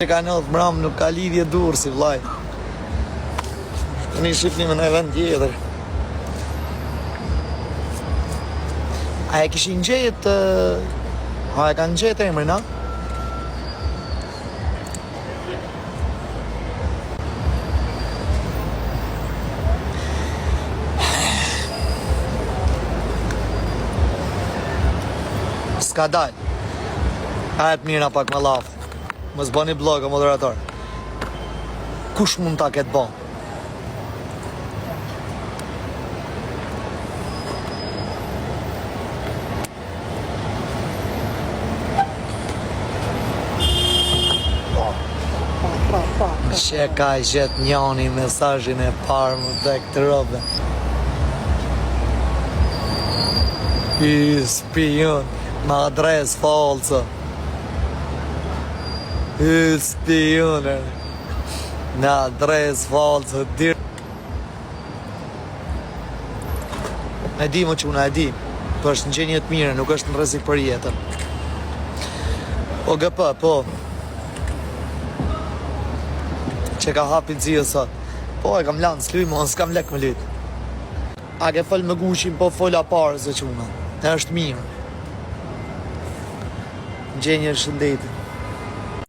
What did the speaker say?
Që ka nëllë mram nuk ka lidhje dur si vlaj. Të një shifni me në event tjetër. A e kishin gjetë... A e kanë gjetë emrin, a? Ska dal. A e të mira pak me lafë. Mos bëni blog o moderator. Kush mund ta ketë bo? Që ka gjetë njani mesazhin e parë më tek të robe. I spion me adres falso. I spionër në adres falso dir. E di më që unë e di. Po është në gjenje të mire, nuk është në rrezik për jetën. OGP, po. Që ka hapin zio sot. Po e kam lanë, s'luj mo, s'kam lek më lyt. A ke fol me gushin, po fola parë zë quna. E është mirë. Gjenje shëndetit.